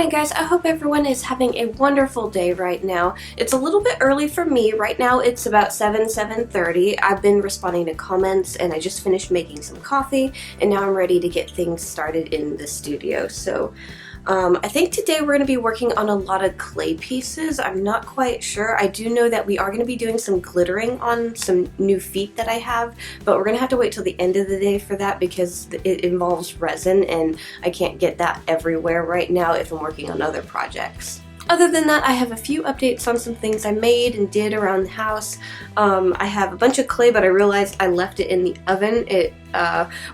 morning, guys. I hope everyone is having a wonderful day right now. It's a little bit early for me. Right now it's about 7:30. I've been responding to comments and I just finished making some coffee and now I'm ready to get things started in the studio. So I think today we're going to be working on a lot of clay pieces. I'm not quite sure. I do know that we are going to be doing some glittering on some new feet that I have, but we're going to have to wait till the end of the day for that because it involves resin and I can't get that everywhere right now if I'm working on other projects. Other than that, I have a few updates on some things I made and did around the house. I have a bunch of clay, but I realized I left it in the oven. It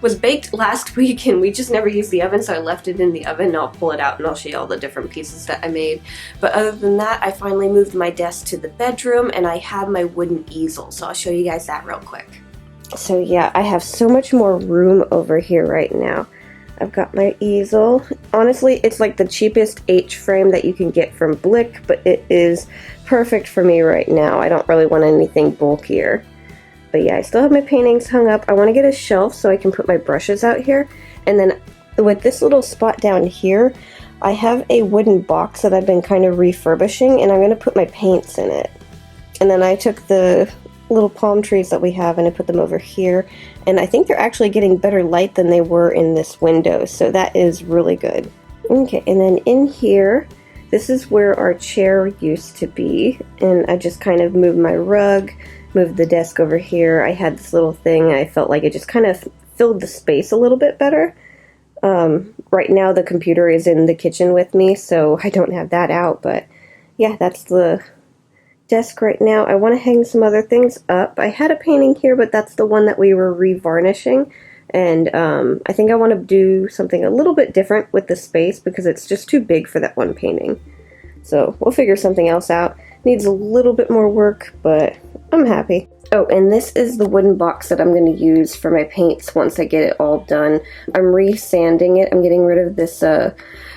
was baked last week and we just never used the oven, so I left it in the oven. I'll pull it out and I'll show you all the different pieces that I made. But other than that, I finally moved my desk to the bedroom and I have my wooden easel, so I'll show you guys that real quick. So yeah, I have so much more room over here right now. I've got my easel. Honestly, it's like the cheapest H-frame that you can get from Blick, but it is perfect for me right now. I don't really want anything bulkier. But yeah, I still have my paintings hung up. I want to get a shelf so I can put my brushes out here. And then with this little spot down here, I have a wooden box that I've been kind of refurbishing, and I'm going to put my paints in it. And then I took the little palm trees that we have and I put them over here, and I think they're actually getting better light than they were in this window, so that is really good. Okay, and then in here, this is where our chair used to be, and I just kind of moved my rug, moved the desk over here. I had this little thing, I felt like it just kind of filled the space a little bit better. Right now the computer is in the kitchen with me, so I don't have that out, but yeah, that's the desk right now. I want to hang some other things up. I had a painting here, but that's the one that we were revarnishing, and I think I want to do something a little bit different with the space because it's just too big for that one painting. So we'll figure something else out. Needs a little bit more work, but I'm happy. Oh, and this is the wooden box that I'm going to use for my paints once I get it all done. I'm re-sanding it. I'm getting rid of this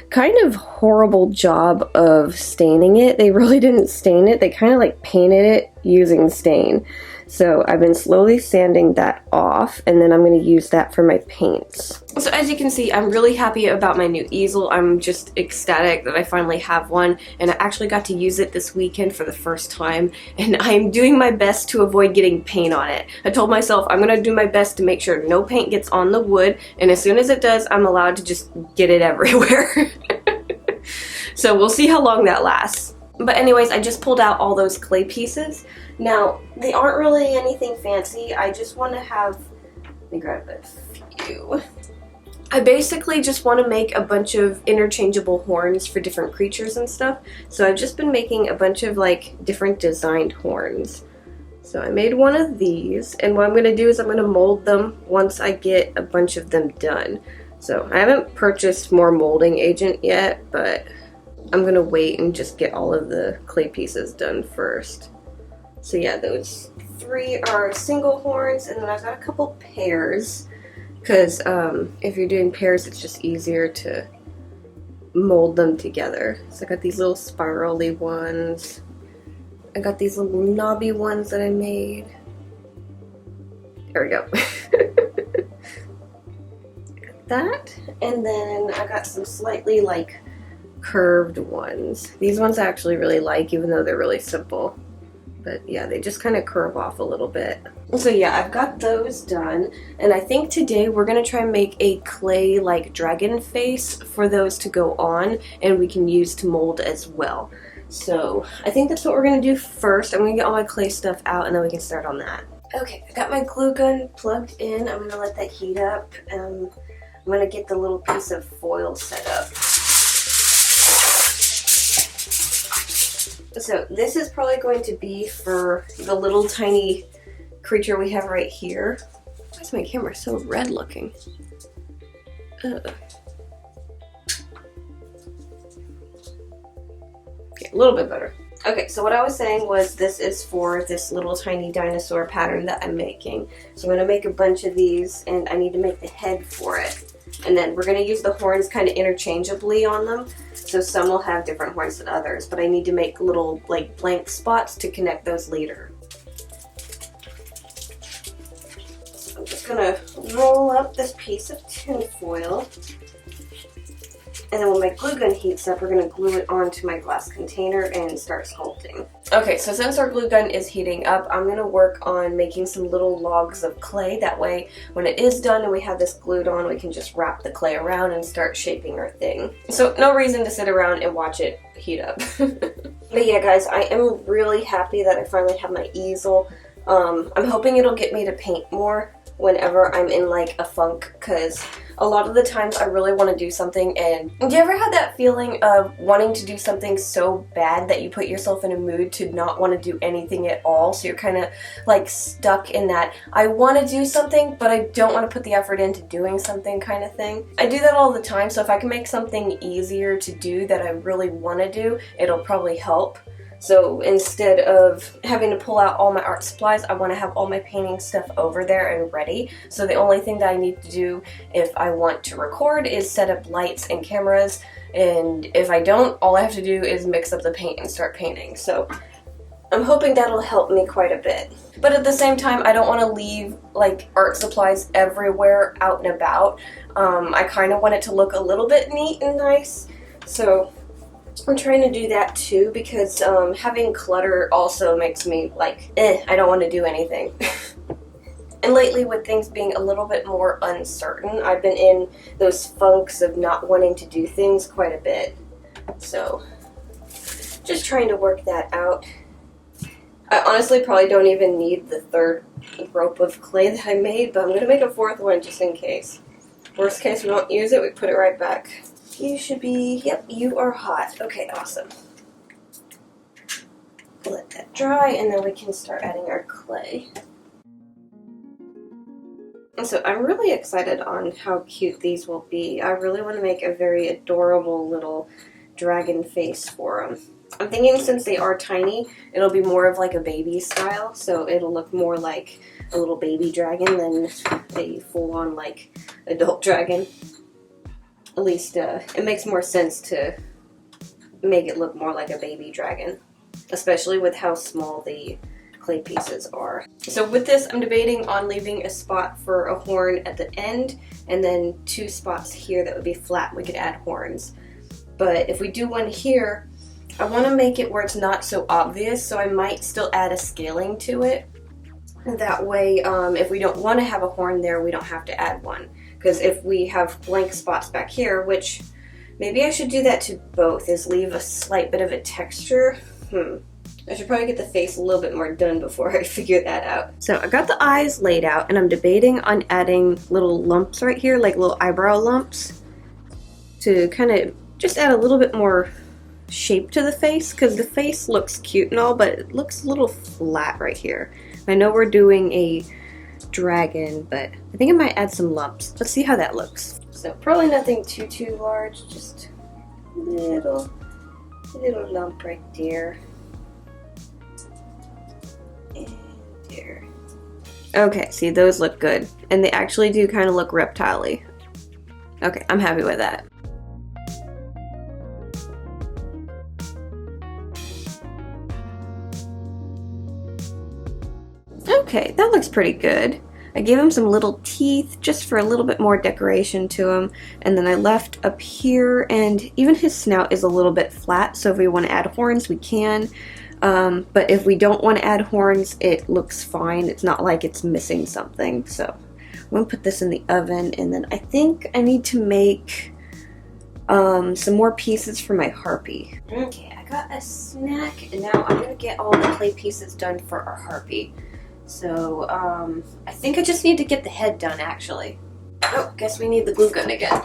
kind of horrible job of staining it. They really didn't stain it. They kind of like painted it using stain. So I've been slowly sanding that off, and then I'm going to use that for my paints. So as you can see, I'm really happy about my new easel. I'm just ecstatic that I finally have one, and I actually got to use it this weekend for the first time, and I'm doing my best to avoid getting paint on it. I told myself I'm going to do my best to make sure no paint gets on the wood, and as soon as it does, I'm allowed to just get it everywhere. So we'll see how long that lasts. But anyways, I just pulled out all those clay pieces. Now, they aren't really anything fancy. I just want to have, let me grab a few. I basically just want to make a bunch of interchangeable horns for different creatures and stuff. So I've just been making a bunch of like different designed horns. So I made one of these, and what I'm going to do is I'm going to mold them once I get a bunch of them done. So I haven't purchased more molding agent yet, but I'm going to wait and just get all of the clay pieces done first. So yeah, those three are single horns, and then I've got a couple pairs, because if you're doing pairs, it's just easier to mold them together. So I got these little spirally ones. I got these little knobby ones that I made. There we go. Got that, and then I got some slightly like curved ones. These ones I actually really like, even though they're really simple. But yeah, they just kind of curve off a little bit. So yeah, I've got those done, and I think today we're gonna try and make a clay like dragon face for those to go on, and we can use to mold as well. So I think that's what we're gonna do first. I'm gonna get all my clay stuff out and then we can start on that. Okay, I got my glue gun plugged in. I'm gonna let that heat up. I'm gonna get the little piece of foil set up. So this is probably going to be for the little tiny creature we have right here. Why is my camera so red looking? Ugh. Okay, a little bit better. Okay, so what I was saying was this is for this little tiny dinosaur pattern that I'm making. So I'm going to make a bunch of these, and I need to make the head for it. And then we're going to use the horns kind of interchangeably on them. So some will have different horns than others, but I need to make little like blank spots to connect those later. So I'm just going to roll up this piece of tin foil. And then when my glue gun heats up, we're going to glue it onto my glass container and start sculpting. Okay, so since our glue gun is heating up, I'm going to work on making some little logs of clay. That way, when it is done and we have this glued on, we can just wrap the clay around and start shaping our thing. So no reason to sit around and watch it heat up. But yeah, guys, I am really happy that I finally have my easel. I'm hoping it'll get me to paint more whenever I'm in like a funk, because a lot of the times I really want to do something. And do you ever have that feeling of wanting to do something so bad that you put yourself in a mood to not want to do anything at all? So you're kind of like stuck in that I want to do something but I don't want to put the effort into doing something kind of thing. I do that all the time, so if I can make something easier to do that I really want to do, it'll probably help. So instead of having to pull out all my art supplies, I want to have all my painting stuff over there and ready. So the only thing that I need to do if I want to record is set up lights and cameras. And if I don't, all I have to do is mix up the paint and start painting. So I'm hoping that'll help me quite a bit. But at the same time, I don't want to leave like art supplies everywhere out and about. I kind of want it to look a little bit neat and nice. So I'm trying to do that too, because having clutter also makes me like, I don't want to do anything. And lately, with things being a little bit more uncertain, I've been in those funks of not wanting to do things quite a bit. So just trying to work that out. I honestly probably don't even need the third rope of clay that I made, but I'm going to make a fourth one just in case. Worst case, we don't use it, we put it right back. You should be, yep, you are hot. Okay, awesome. Let that dry, and then we can start adding our clay. And so I'm really excited on how cute these will be. I really want to make a very adorable little dragon face for them. I'm thinking since they are tiny, it'll be more of like a baby style, so it'll look more like a little baby dragon than a full-on like adult dragon. At least it makes more sense to make it look more like a baby dragon, especially with how small the clay pieces are. So with this, I'm debating on leaving a spot for a horn at the end and then 2 spots here that would be flat. We could add horns. But if we do one here, I want to make it where it's not so obvious, so I might still add a scaling to it. That way, if we don't want to have a horn there, we don't have to add one. Because if we have blank spots back here, which maybe I should do that to both, is leave a slight bit of a texture. I should probably get the face a little bit more done before I figure that out. So I got the eyes laid out, and I'm debating on adding little lumps right here, like little eyebrow lumps, to kind of just add a little bit more shape to the face, because the face looks cute and all, but it looks a little flat right here. I know we're doing a dragon, but I think I might add some lumps. Let's see how that looks. So probably nothing too large, just a little lump right there. And there. Okay, see, those look good. And they actually do kind of look reptile-y. Okay, I'm happy with that. Okay, that looks pretty good. I gave him some little teeth just for a little bit more decoration to him, and then I left up here, and even his snout is a little bit flat, so if we want to add horns, we can. But if we don't want to add horns, it looks fine. It's not like it's missing something. So I'm going to put this in the oven, and then I think I need to make some more pieces for my harpy. Okay, I got a snack, and now I'm going to get all the clay pieces done for our harpy. So, I think I just need to get the head done, actually. Oh, guess we need the glue gun again.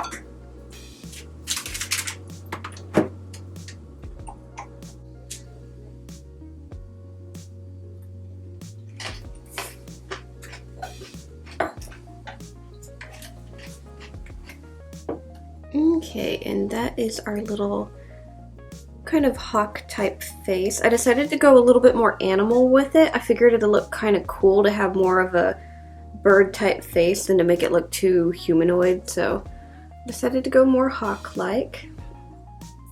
Okay, and that is our little kind of hawk type face. I decided to go a little bit more animal with it. I figured it'd look kind of cool to have more of a bird type face than to make it look too humanoid, so I decided to go more hawk like.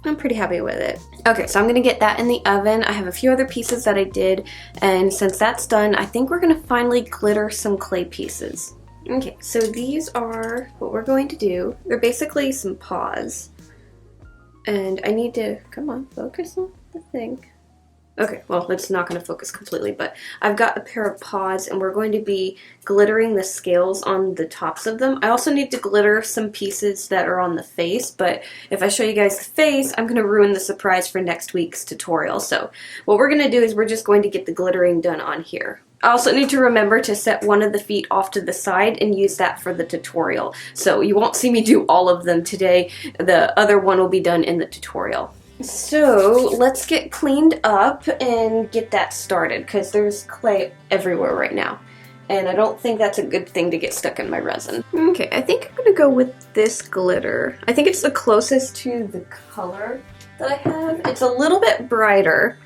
I'm pretty happy with it. Okay, so I'm gonna get that in the oven. I have a few other pieces that I did, and since that's done, I think we're gonna finally glitter some clay pieces. Okay, so these are what we're going to do. They're basically some paws. And I need to, come on, focus on the thing. Okay, well, it's not going to focus completely, but I've got a pair of paws, and we're going to be glittering the scales on the tops of them. I also need to glitter some pieces that are on the face, but if I show you guys the face, I'm going to ruin the surprise for next week's tutorial. So what we're going to do is we're just going to get the glittering done on here. I also need to remember to set one of the feet off to the side and use that for the tutorial. So you won't see me do all of them today. The other one will be done in the tutorial. So let's get cleaned up and get that started, because there's clay everywhere right now. And I don't think that's a good thing to get stuck in my resin. Okay, I think I'm gonna go with this glitter. I think it's the closest to the color that I have. It's a little bit brighter,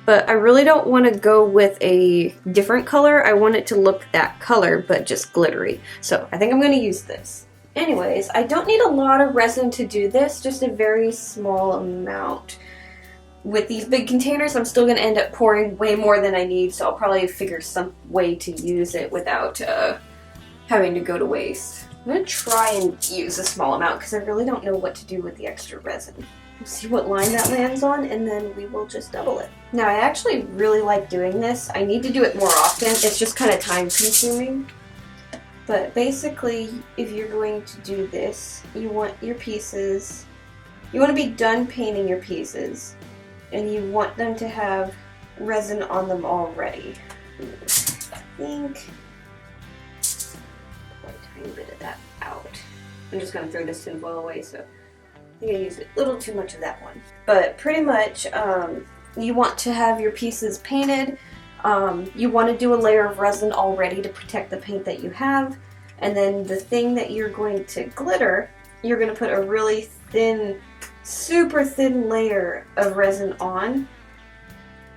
but I really don't want to go with a different color. I want it to look that color, but just glittery. So I think I'm gonna use this. Anyways, I don't need a lot of resin to do this, just a very small amount. With these big containers, I'm still going to end up pouring way more than I need, so I'll probably figure some way to use it without having to go to waste. I'm going to try and use a small amount because I really don't know what to do with the extra resin. We'll see what line that lands on, and then we will just double it. Now, I actually really like doing this. I need to do it more often. It's just kind of time consuming. But basically, if you're going to do this, you want your pieces, you want to be done painting your pieces, and you want them to have resin on them already. I think, pull a tiny bit of that out. I'm just going to throw this tinfoil away, so I think I used a little too much of that one. But pretty much, you want to have your pieces painted. You want to do a layer of resin already to protect the paint that you have, and then the thing that you're going to glitter, you're going to put a really thin, super thin layer of resin on,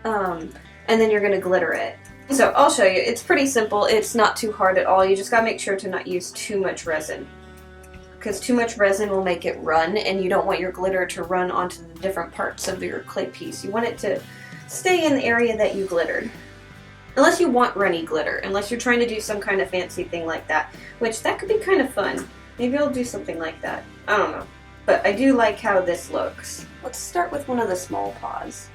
and then you're going to glitter it. So I'll show you. It's pretty simple. It's not too hard at all. You just got to make sure to not use too much resin, because too much resin will make it run, and you don't want your glitter to run onto the different parts of your clay piece. You want it to stay in the area that you glittered. Unless you want runny glitter, unless you're trying to do some kind of fancy thing like that, which that could be kind of fun. Maybe I'll do something like that. I don't know. But I do like how this looks. Let's start with one of the small paws.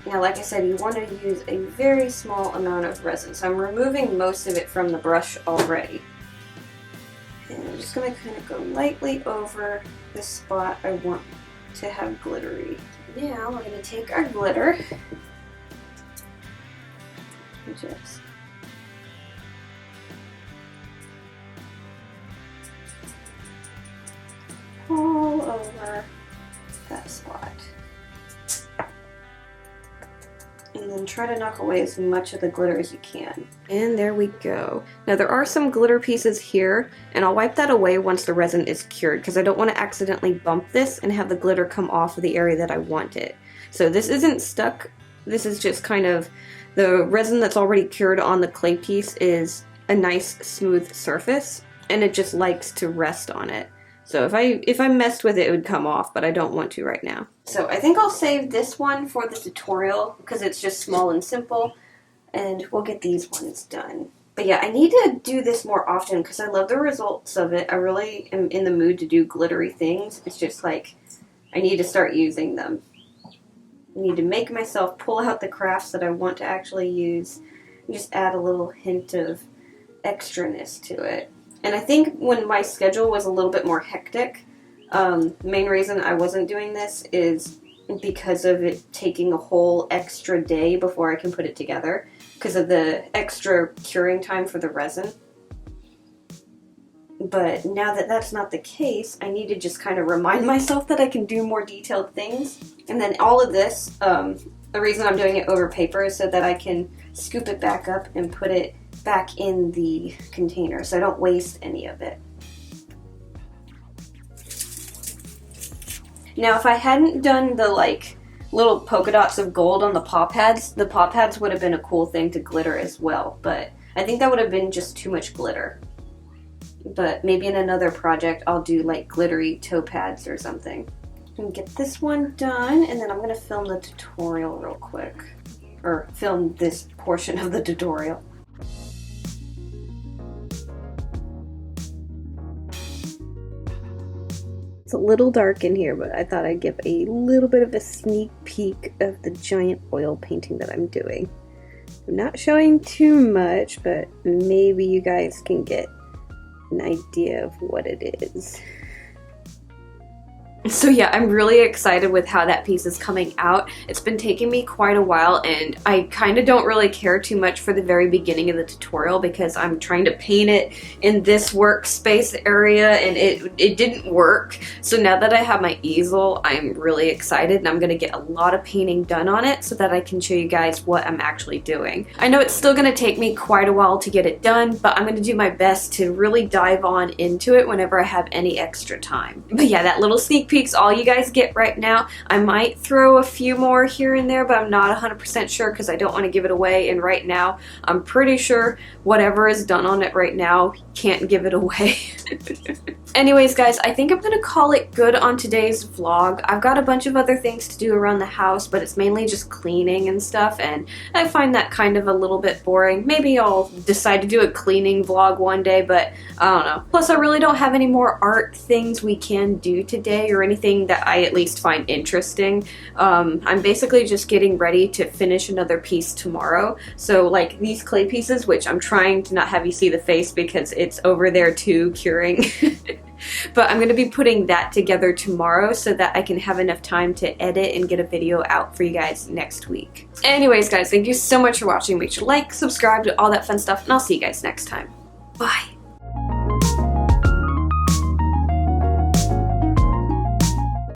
Now, like I said, you want to use a very small amount of resin. So I'm removing most of it from the brush already. And I'm just going to kind of go lightly over the spot I want to have glittery. Now we're going to take our glitter. Just all over that spot. And then try to knock away as much of the glitter as you can. And there we go. Now there are some glitter pieces here, and I'll wipe that away once the resin is cured, because I don't want to accidentally bump this and have the glitter come off of the area that I want it. So this isn't stuck. This is just kind of, the resin that's already cured on the clay piece is a nice smooth surface, and it just likes to rest on it. So if I messed with it, it would come off, but I don't want to right now. So I think I'll save this one for the tutorial because it's just small and simple, and we'll get these ones done. But yeah, I need to do this more often because I love the results of it. I really am in the mood to do glittery things. It's just like, I need to start using them. I need to make myself pull out the crafts that I want to actually use and just add a little hint of extraness to it. And I think when my schedule was a little bit more hectic, the main reason I wasn't doing this is because of it taking a whole extra day before I can put it together, because of the extra curing time for the resin. But now that that's not the case, I need to just kind of remind myself that I can do more detailed things. And then all of this, the reason I'm doing it over paper is so that I can scoop it back up and put it back in the container so I don't waste any of it. Now if I hadn't done the like little polka dots of gold on the paw pads would have been a cool thing to glitter as well, but I think that would have been just too much glitter. But maybe in another project I'll do like glittery toe pads or something. And get this one done, and then I'm going to film the tutorial real quick. Or film this portion of the tutorial. It's a little dark in here, but I thought I'd give a little bit of a sneak peek of the giant oil painting that I'm doing. I'm not showing too much, but maybe you guys can get an idea of what it is. So yeah, I'm really excited with how that piece is coming out. It's been taking me quite a while, and I kind of don't really care too much for the very beginning of the tutorial because I'm trying to paint it in this workspace area and it didn't work. So now that I have my easel, I'm really excited and I'm going to get a lot of painting done on it so that I can show you guys what I'm actually doing. I know it's still going to take me quite a while to get it done, but I'm going to do my best to really dive on into it whenever I have any extra time. But yeah, that little sneak peek's all you guys get right now. I might throw a few more here and there, but I'm not 100% sure because I don't want to give it away, and right now I'm pretty sure whatever is done on it right now can't give it away. Anyways guys, I think I'm gonna call it good on today's vlog. I've got a bunch of other things to do around the house, but it's mainly just cleaning and stuff, and I find that kind of a little bit boring. Maybe I'll decide to do a cleaning vlog one day, but I don't know. Plus, I really don't have any more art things we can do today or anything that I at least find interesting. I'm basically just getting ready to finish another piece tomorrow. So like these clay pieces, which I'm trying to not have you see the face because it's over there too curing. But I'm going to be putting that together tomorrow so that I can have enough time to edit and get a video out for you guys next week. Anyways guys, thank you so much for watching. Make sure to like, subscribe, to all that fun stuff, and I'll see you guys next time. Bye!